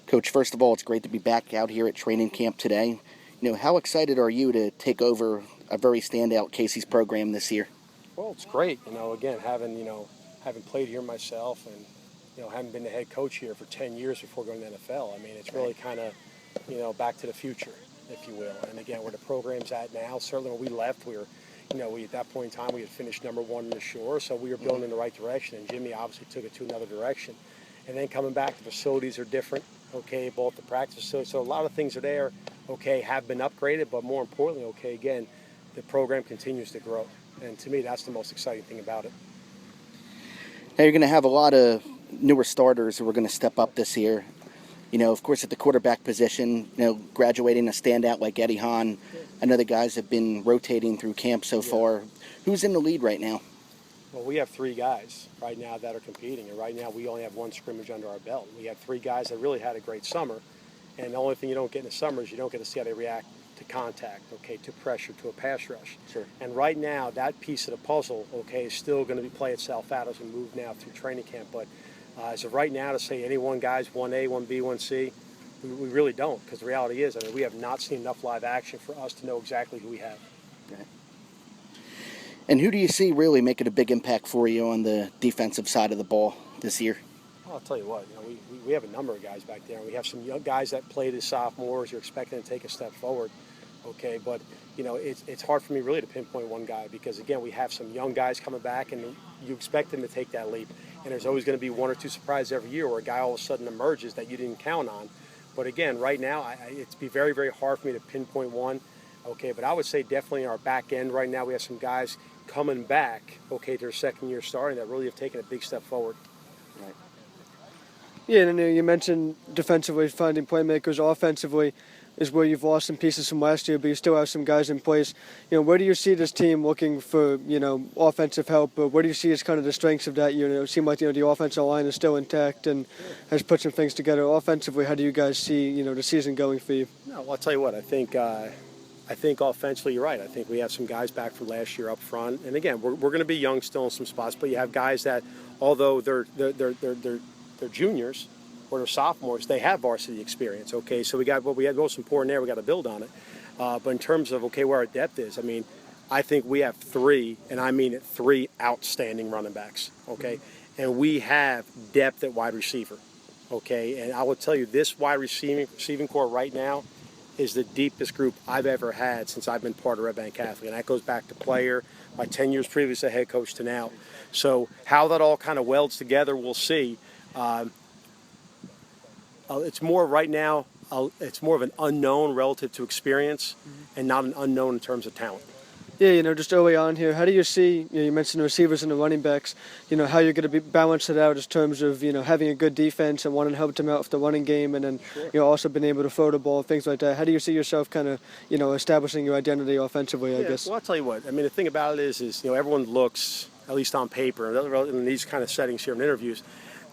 Coach, first of all, it's great to be back out here at training camp today. How excited are you to take over a very standout Casey's program this year? Well, it's great. Again, having played here myself and, having been the head coach here for 10 years before going to the NFL. I mean, it's really kind of, back to the future, if you will. And again, where the program's at now, certainly when we left, we were, at that point in time, we had finished number one in the Shore, so we were building in the right direction. And Jimmy obviously took it to another direction. And then coming back, the facilities are different, okay, both the practice facilities. So a lot of things are there, okay, have been upgraded, but more importantly, okay, again, the program continues to grow. And to me, that's the most exciting thing about it. Now, you're going to have a lot of newer starters who are going to step up this year. Of course, at the quarterback position, graduating a standout like Eddie Hahn. I know the guys have been rotating through camp so far. Who's in the lead right now? Well, we have three guys right now that are competing, and right now we only have one scrimmage under our belt. We have three guys that really had a great summer, and the only thing you don't get in the summer is you don't get to see how they react to contact, okay, to pressure, to a pass rush. Sure. And right now, that piece of the puzzle, okay, is still going to play itself out as we move now through training camp. But as of right now, to say any one guy's 1A, 1B, 1C, we really don't, because the reality is, we have not seen enough live action for us to know exactly who we have. Okay. And who do you see really making a big impact for you on the defensive side of the ball this year? Well, I'll tell you what, we have a number of guys back there. We have some young guys that played as sophomores. You're expecting to take a step forward, okay? But, it's hard for me really to pinpoint one guy because, again, we have some young guys coming back, and you expect them to take that leap. And there's always going to be one or two surprises every year where a guy all of a sudden emerges that you didn't count on. But, again, right now, it'd be very, very hard for me to pinpoint one, okay? But I would say definitely in our back end right now we have some guys coming back, okay, to their second year starting that really have taken a big step forward. Right. Yeah, and you mentioned defensively finding playmakers. Offensively is where you've lost some pieces from last year, but you still have some guys in place. Where do you see this team looking for, offensive help? But where do you see as kind of the strengths of that year? It seemed like, the offensive line is still intact and has put some things together. Offensively, how do you guys see, the season going for you? No, well, I'll tell you what, I think offensively you're right. I think we have some guys back from last year up front. And again, we're going to be young still in some spots, but you have guys that, although they're juniors or they're sophomores, they have varsity experience, okay? So we got what we had most important there, we got to build on it. But in terms of, okay, where our depth is, I think we have three, and I mean it, three outstanding running backs, okay? Mm-hmm. And we have depth at wide receiver, okay? And I will tell you, this wide receiving core right now is the deepest group I've ever had since I've been part of Red Bank Catholic. And that goes back to player, my 10 years previous as head coach to now. So how that all kind of welds together, we'll see. It's more right now, it's more of an unknown relative to experience and not an unknown in terms of talent. Yeah, just early on here, how do you see, you mentioned the receivers and the running backs, how you're going to balance it out in terms of, having a good defense and wanting to help them out with the running game and then, also being able to throw the ball, things like that. How do you see yourself kind of, establishing your identity offensively, I guess? Well, I'll tell you what. The thing about it is everyone looks, at least on paper, in these kind of settings here in interviews,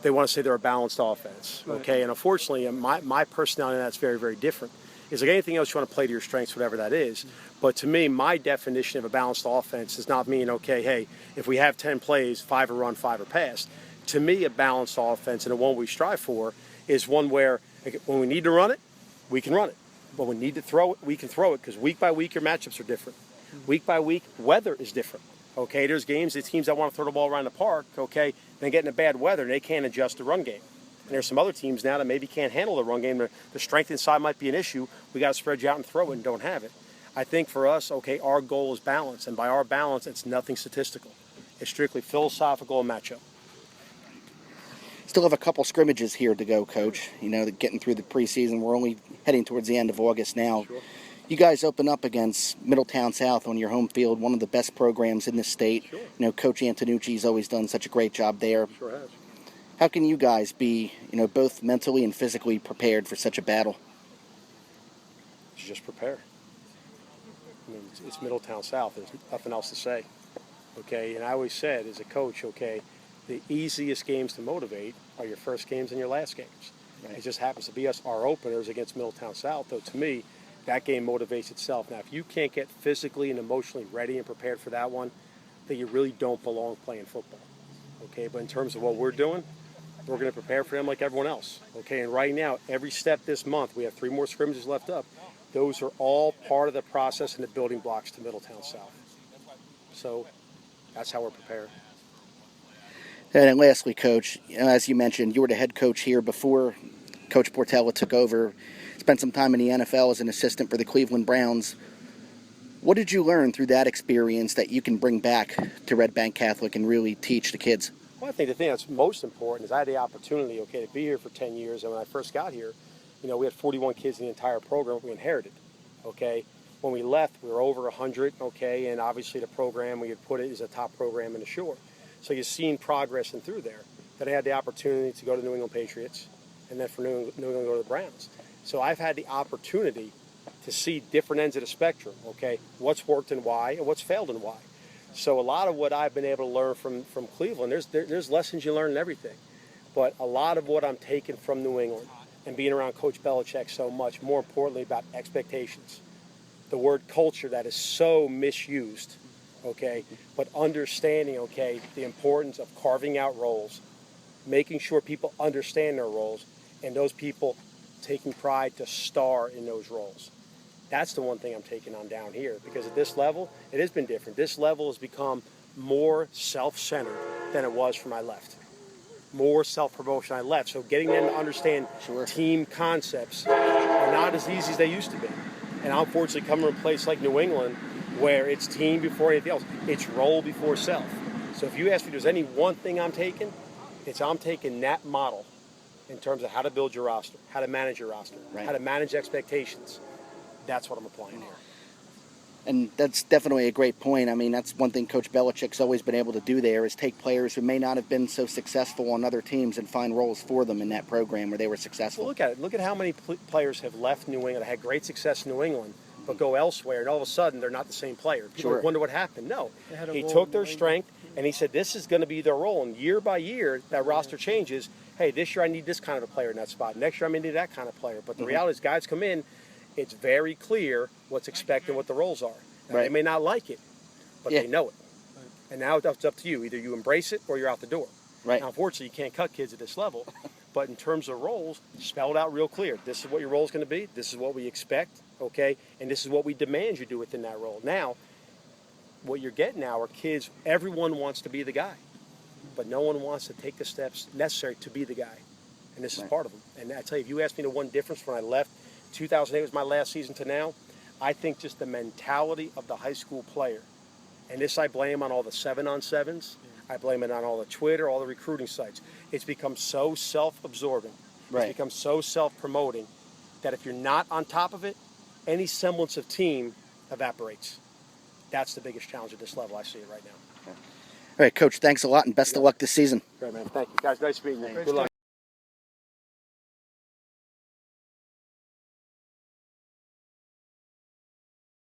they want to say they're a balanced offense, okay? Right. And unfortunately, my personality in that's very, very different. It's like anything else you want to play to your strengths, whatever that is. But to me, my definition of a balanced offense does not mean, okay, hey, if we have 10 plays, 5 are run, 5 are passed. To me, a balanced offense and the one we strive for is one where when we need to run it, we can run it. But when we need to throw it, we can throw it because week by week your matchups are different. Week by week, weather is different. Okay, there's games, the teams that want to throw the ball around the park, okay, then get in a bad weather and they can't adjust the run game. And there's some other teams now that maybe can't handle the run game. The strength inside might be an issue. We got to spread you out and throw it and don't have it. I think for us, okay, our goal is balance. And by our balance, it's nothing statistical. It's strictly philosophical and matchup. Still have a couple scrimmages here to go, Coach. Getting through the preseason. We're only heading towards the end of August now. Sure. You guys open up against Middletown South on your home field, one of the best programs in the state. Sure. Coach Antonucci's always done such a great job there. Sure has. How can you guys be, both mentally and physically prepared for such a battle? Just prepare. It's Middletown South. There's nothing else to say. Okay, and I always said as a coach, okay, the easiest games to motivate are your first games and your last games. Right. It just happens to be our openers against Middletown South, though to me, that game motivates itself. Now, if you can't get physically and emotionally ready and prepared for that one, then you really don't belong playing football. Okay, but in terms of what we're doing, we're going to prepare for them like everyone else. Okay, and right now, every step this month, we have 3 more scrimmages left up. Those are all part of the process and the building blocks to Middletown South. So that's how we're prepared. And then lastly, Coach, as you mentioned, you were the head coach here before Coach Portella took over. Spent some time in the NFL as an assistant for the Cleveland Browns. What did you learn through that experience that you can bring back to Red Bank Catholic and really teach the kids? Well, I think the thing that's most important is I had the opportunity, to be here for 10 years. And when I first got here, we had 41 kids in the entire program we inherited, okay? When we left, we were over 100, okay? And obviously the program, we had put it as a top program in the shore. So you've seen progress and through there. Then I had the opportunity to go to New England Patriots, and then for New England to go to the Browns. So I've had the opportunity to see different ends of the spectrum, okay? What's worked and why, and what's failed and why. So a lot of what I've been able to learn from Cleveland, there's lessons you learn in everything. But a lot of what I'm taking from New England and being around Coach Belichick so much, more importantly about expectations. The word culture that is so misused, okay? But understanding, okay, the importance of carving out roles, making sure people understand their roles, and those people taking pride to star in those roles. That's the one thing I'm taking on down here, because at this level, it has been different. This level has become more self-centered than it was from I left. More self-promotion I left. So getting them to understand team concepts are not as easy as they used to be. And unfortunately, coming from a place like New England, where it's team before anything else, it's role before self. So if you ask me if there's any one thing I'm taking, I'm taking that model in terms of how to build your roster, how to manage your roster, how to manage expectations. That's what I'm applying here. And that's definitely a great point. I mean, that's one thing Coach Belichick's always been able to do there is take players who may not have been so successful on other teams and find roles for them in that program where they were successful. Well, look at it. Look at how many players have left New England, had great success in New England, but go elsewhere, and all of a sudden they're not the same player. People wonder what happened. No. He took their strength, and he said this is going to be their role. And year by year, that roster changes. Hey, this year I need this kind of a player in that spot. Next year I may need that kind of player. But the reality is guys come in, it's very clear what's expected, what the roles are. Now, they may not like it, but they know it. And now it's up to you. Either you embrace it or you're out the door. Now, unfortunately, you can't cut kids at this level. But in terms of roles, spelled out real clear. This is what your role is going to be. This is what we expect, okay? And this is what we demand you do within that role. Now, what you're getting now are kids, everyone wants to be the guy. But no one wants to take the steps necessary to be the guy. And this is part of them. And I tell you, if you ask me the one difference when I left, 2008 was my last season to now, I think just the mentality of the high school player. And this I blame on all the 7-on-7s. I blame it on all the Twitter, all the recruiting sites. It's become so self-absorbing. It's become so self-promoting that if you're not on top of it, any semblance of team evaporates. That's the biggest challenge at this level. I see it right now. All right, Coach, thanks a lot, and best of luck this season. Great, man. Thank you. Guys, nice meeting you. Good luck.